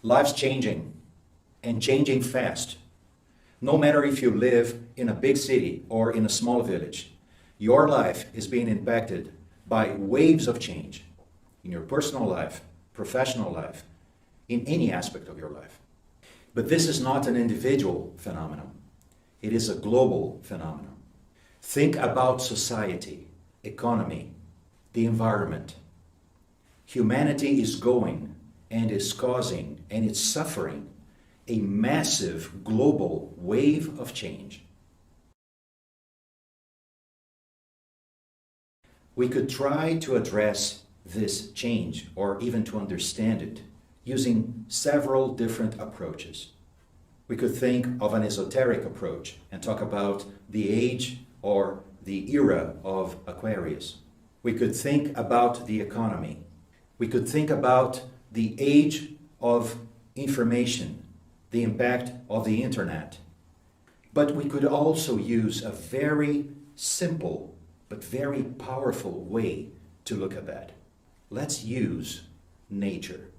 Life's changing, and changing fast. No matter if you live in a big city or in a small village, your life is being impacted by waves of change in your personal life, professional life, in any aspect of your life. But this is not an individual phenomenon. It is a global phenomenon. Think about society, economy, the environment. Humanity is going and is causing and it's suffering a massive global wave of change. We could try to address this change or even to understand it using several different approaches. We could think of an esoteric approach and talk about the age or the era of Aquarius. We could think about the economy. We could think about the age of information, the impact of the internet. But we could also use a very simple but very powerful way to look at that. Let's use nature.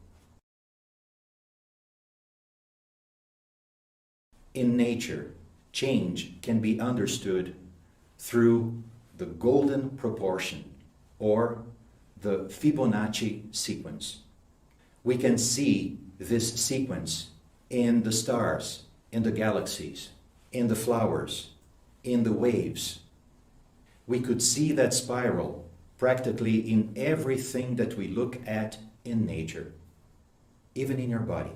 In nature, change can be understood through the golden proportion or the Fibonacci sequence. We can see this sequence in the stars, in the galaxies, in the flowers, in the waves. We could see that spiral practically in everything that we look at in nature, even in your body.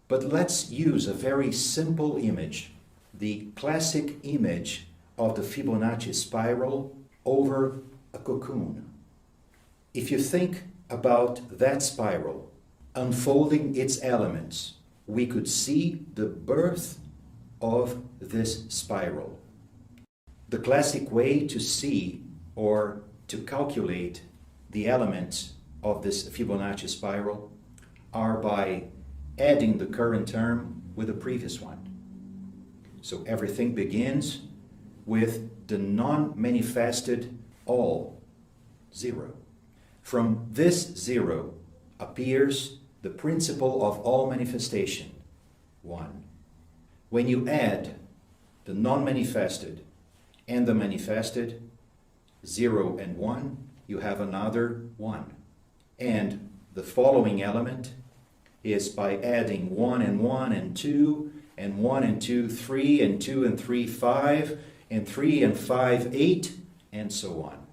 But let's use a very simple image, the classic image of the Fibonacci spiral over a cocoon. If you think about that spiral unfolding its elements, we could see the birth of this spiral. The classic way to see or to calculate the elements of this Fibonacci spiral are by adding the current term with the previous one. So everything begins with the non-manifested all, 0. From this 0 appears the principle of all manifestation, 1. When you add the non-manifested and the manifested, 0 and 1, you have another 1. And the following element is by adding 1 and 1 and 2, and 1 and 2, 3, and 2 and 3, 5, and 3 and 5, 8, and so on.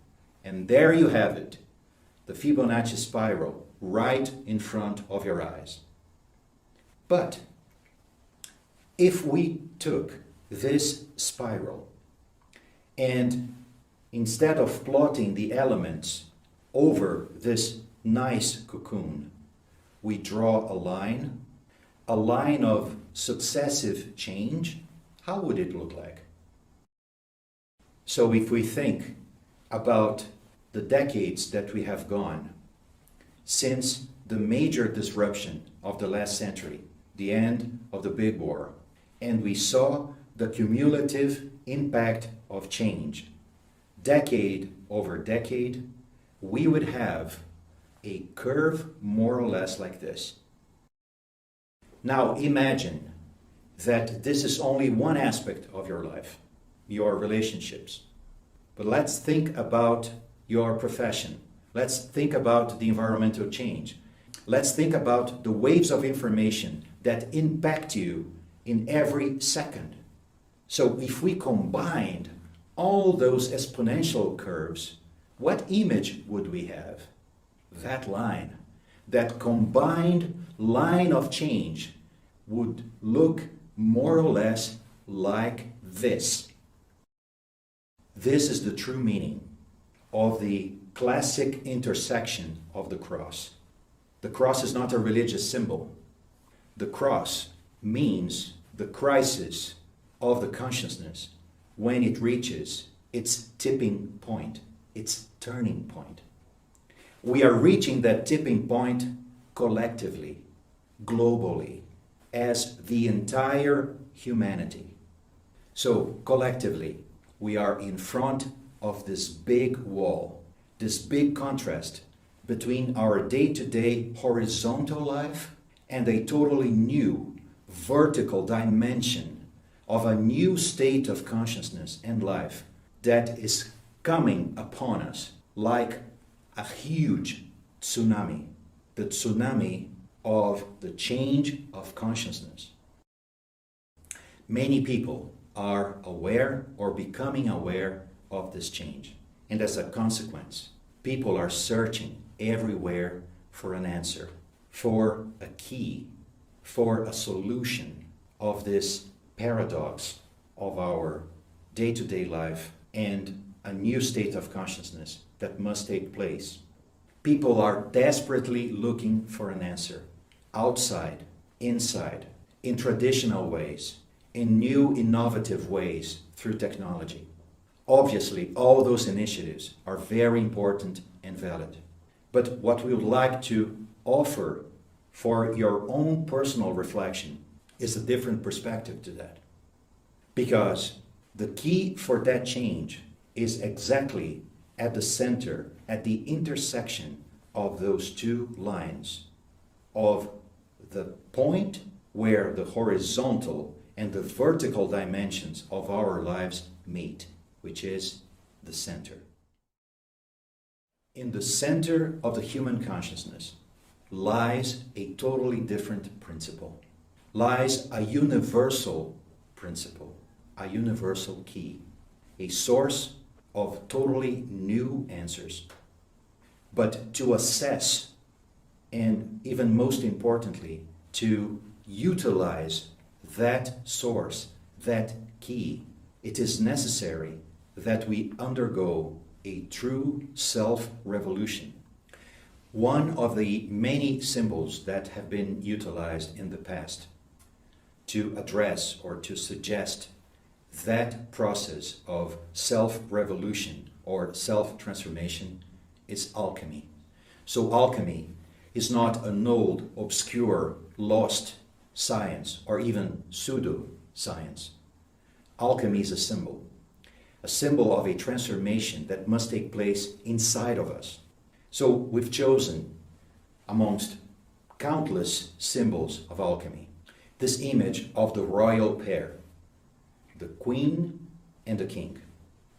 And there you have it, the Fibonacci spiral, right in front of your eyes. But if we took this spiral and instead of plotting the elements over this nice cocoon, we draw a line of successive change, how would it look like? So if we think about the decades that we have gone since the major disruption of the last century, the end of the Big War, and we saw the cumulative impact of change, decade over decade, we would have a curve more or less like this. Now imagine that this is only one aspect of your life, your relationships. But let's think about your profession. Let's think about the environmental change. Let's think about the waves of information that impact you in every second. So if we combined all those exponential curves, what image would we have? That line, that combined line of change would look more or less like this. This is the true meaning of the classic intersection of the cross. The cross is not a religious symbol. The cross means the crisis of the consciousness when it reaches its tipping point, its turning point. We are reaching that tipping point collectively, globally, as the entire humanity. So collectively, we are in front of this big wall, this big contrast between our day-to-day horizontal life and a totally new vertical dimension of a new state of consciousness and life that is coming upon us like a huge tsunami, the tsunami of the change of consciousness. Many people are aware or becoming aware of this change, and as a consequence, people are searching everywhere for an answer, for a key, for a solution of this paradox of our day-to-day life and a new state of consciousness that must take place. People are desperately looking for an answer, outside, inside, in traditional ways, in new innovative ways through technology. Obviously, all those initiatives are very important and valid. But what we would like to offer for your own personal reflection is a different perspective to that. Because the key for that change is exactly at the center, at the intersection of those two lines, of the point where the horizontal and the vertical dimensions of our lives meet, which is the center. In the center of the human consciousness lies a totally different principle, lies a universal principle, a universal key, a source of totally new answers. But to assess, and even most importantly, to utilize that source, that key, it is necessary that we undergo a true self-revolution. One of the many symbols that have been utilized in the past to address or to suggest that process of self-revolution or self-transformation is alchemy. So alchemy is not an old, obscure, lost science or even pseudo-science. Alchemy is a symbol of a transformation that must take place inside of us. So we've chosen, amongst countless symbols of alchemy, this image of the royal pair, the queen and the king,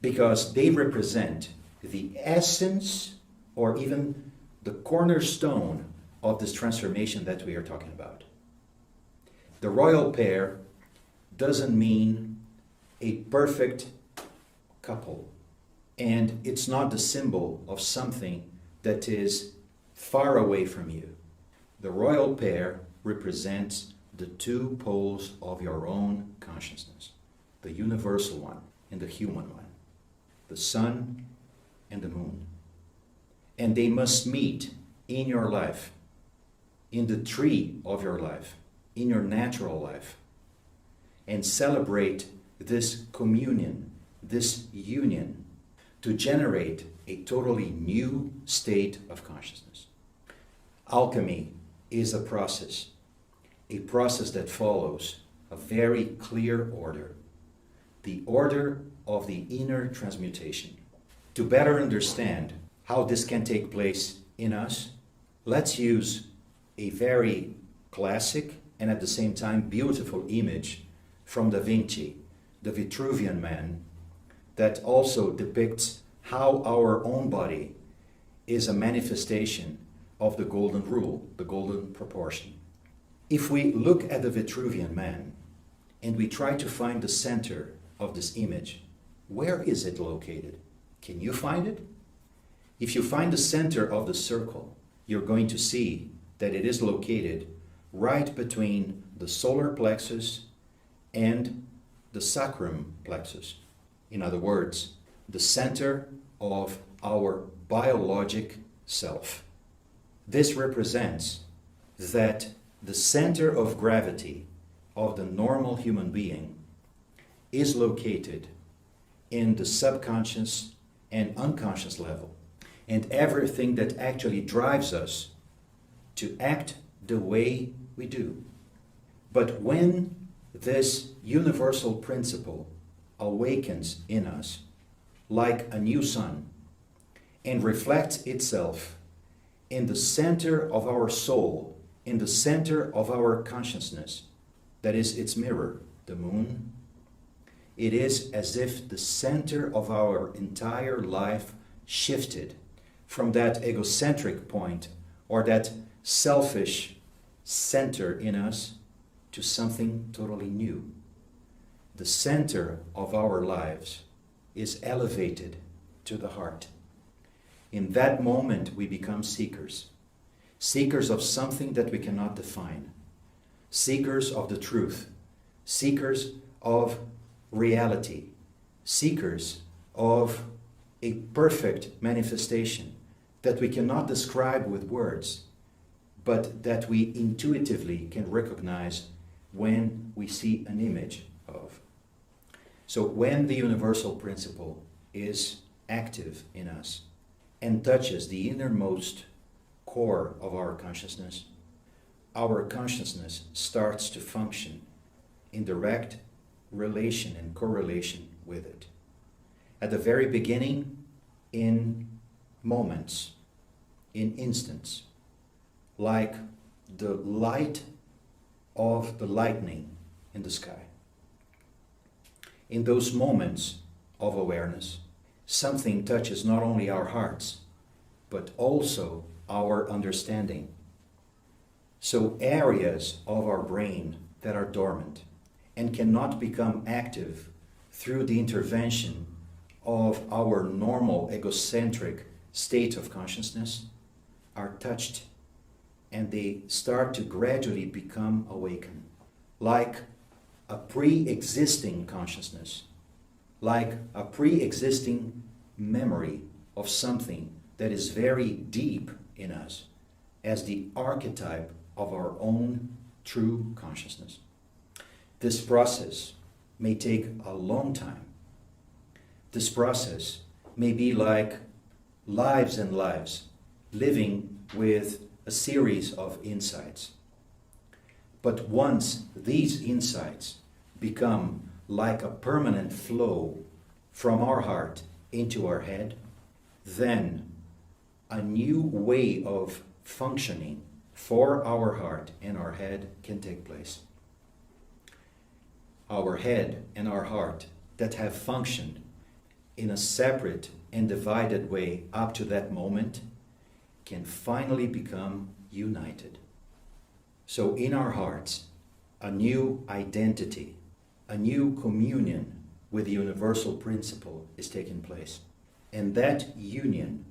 because they represent the essence or even the cornerstone of this transformation that we are talking about. The royal pair doesn't mean a perfect couple, and it's not the symbol of something that is far away from you. The royal pair represents the two poles of your own consciousness, the universal one and the human one, the sun and the moon. And they must meet in your life, in the tree of your life, in your natural life, and celebrate this communion, this union, to generate a totally new state of consciousness. Alchemy is a process that follows a very clear order, the order of the inner transmutation. To better understand how this can take place in us, let's use a very classic and at the same time beautiful image from Da Vinci, the Vitruvian Man, that also depicts how our own body is a manifestation of the golden rule, the golden proportion. If we look at the Vitruvian Man and we try to find the center of this image, where is it located? Can you find it? If you find the center of the circle, you're going to see that it is located right between the solar plexus and the sacrum plexus. In other words, the center of our biologic self. This represents that the center of gravity of the normal human being is located in the subconscious and unconscious level, and everything that actually drives us to act the way we do. But when this universal principle awakens in us like a new sun and reflects itself in the center of our soul, in the center of our consciousness, that is its mirror, the moon, it is as if the center of our entire life shifted from that egocentric point or that selfish center in us to something totally new. The center of our lives is elevated to the heart. In that moment, we become seekers. Seekers of something that we cannot define. Seekers of the truth. Seekers of reality. Seekers of a perfect manifestation that we cannot describe with words, but that we intuitively can recognize when we see an image of. So when the universal principle is active in us and touches the innermost core of our consciousness starts to function in direct relation and correlation with it. At the very beginning, in moments, in instants, like the light of the lightning in the sky. In those moments of awareness, something touches not only our hearts, but also our understanding. So areas of our brain that are dormant and cannot become active through the intervention of our normal egocentric state of consciousness are touched, and they start to gradually become awakened, like a pre-existing consciousness, like a pre-existing memory of something that is very deep in us as the archetype of our own true consciousness. This process may take a long time. This process may be like lives and lives, living with a series of insights. But once these insights become like a permanent flow from our heart into our head, then a new way of functioning for our heart and our head can take place. Our head and our heart that have functioned in a separate and divided way up to that moment can finally become united. So in our hearts, a new identity, a new communion with the universal principle is taking place. And that union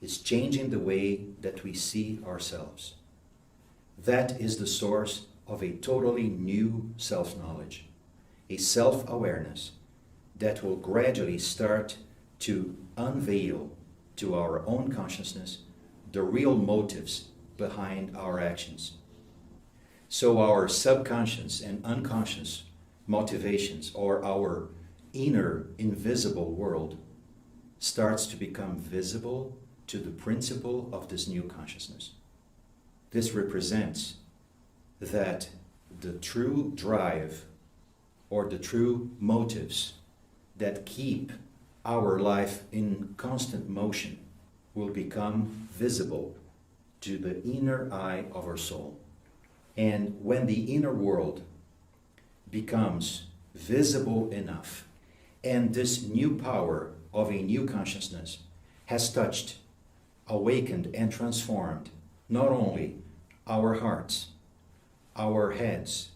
is changing the way that we see ourselves. That is the source of a totally new self-knowledge, a self-awareness that will gradually start to unveil to our own consciousness the real motives behind our actions. So our subconscious and unconscious motivations, or our inner invisible world, starts to become visible to the principle of this new consciousness. This represents that the true drive or the true motives that keep our life in constant motion will become visible to the inner eye of our soul. And when the inner world becomes visible enough, and this new power of a new consciousness has touched, awakened, and transformed not only our hearts, our heads,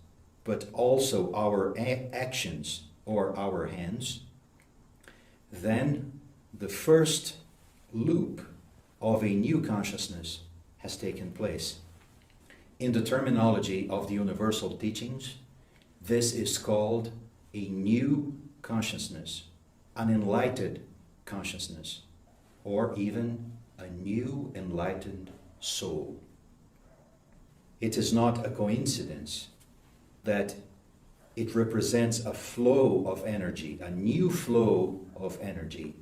but also our actions or our hands, then the first loop of a new consciousness has taken place. In the terminology of the universal teachings, this is called a new consciousness, an enlightened consciousness, or even a new enlightened soul. It is not a coincidence that it represents a flow of energy, a new flow of energy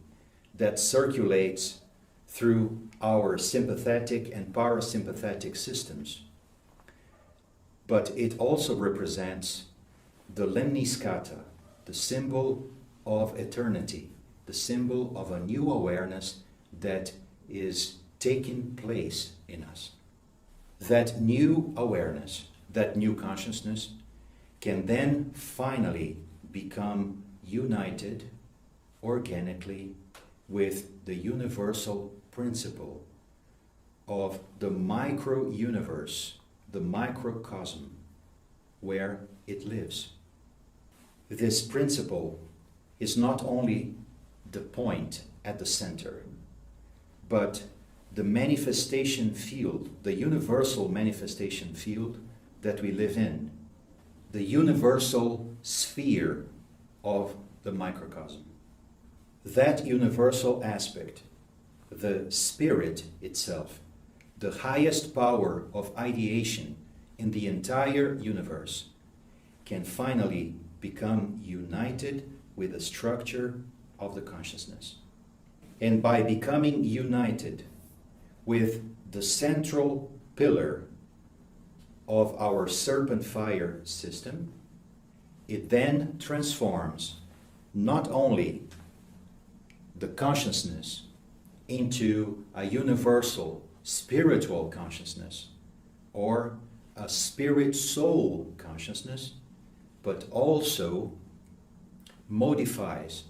that circulates through our sympathetic and parasympathetic systems. But it also represents the lemniscata, the symbol of eternity, the symbol of a new awareness that is taking place in us. That new awareness, that new consciousness, can then finally become united organically with the universal principle of the micro-universe, the microcosm, where it lives. This principle is not only the point at the center, but the manifestation field, the universal manifestation field that we live in, the universal sphere of the microcosm. That universal aspect, the spirit itself, the highest power of ideation in the entire universe, can finally become united with the structure of the consciousness. And by becoming united with the central pillar of our serpent fire system, it then transforms not only the consciousness into a universal spiritual consciousness or a spirit-soul consciousness, but also modifies,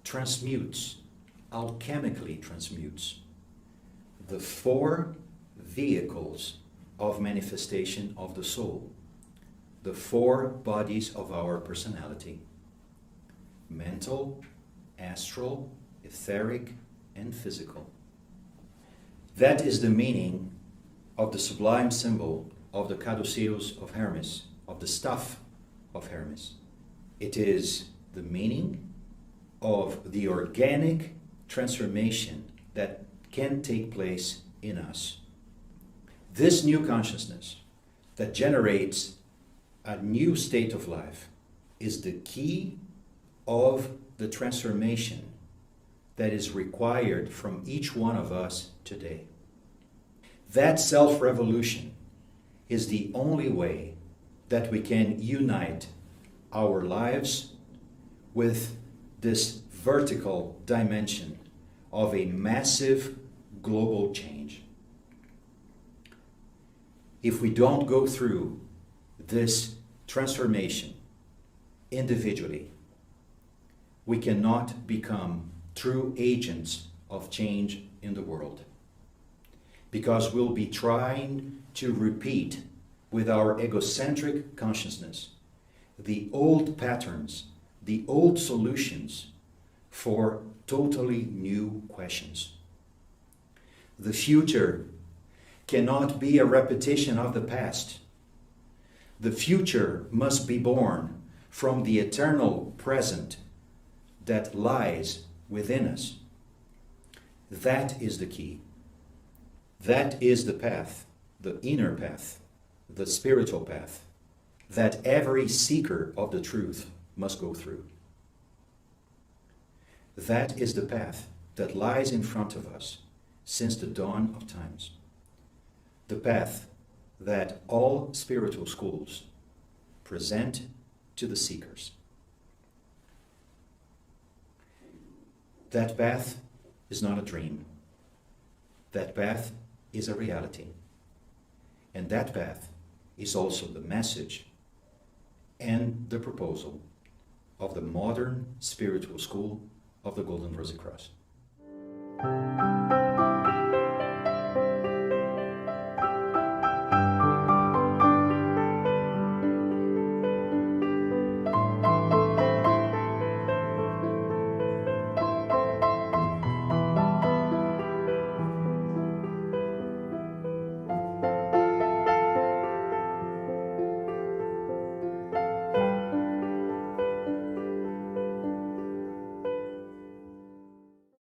transmutes, alchemically transmutes the four vehicles of manifestation of the soul, the four bodies of our personality: mental, astral, etheric, and physical. That is the meaning of the sublime symbol of the caduceus of Hermes, of the staff of Hermes. It is the meaning of the organic transformation that can take place in us. This new consciousness that generates a new state of life is the key of the transformation that is required from each one of us today. That self-revolution is the only way that we can unite our lives with this vertical dimension of a massive global change. If we don't go through this transformation individually, we cannot become true agents of change in the world, because we'll be trying to repeat with our egocentric consciousness the old patterns, the old solutions for totally new questions. The future cannot be a repetition of the past. The future must be born from the eternal present that lies within us. That is the key. That is the path, the inner path, the spiritual path, that every seeker of the truth must go through. That is the path that lies in front of us since the dawn of times. The path that all spiritual schools present to the seekers. That path is not a dream. That path is a reality. And that path is also the message and the proposal of the modern spiritual school of the Golden Rosy Cross.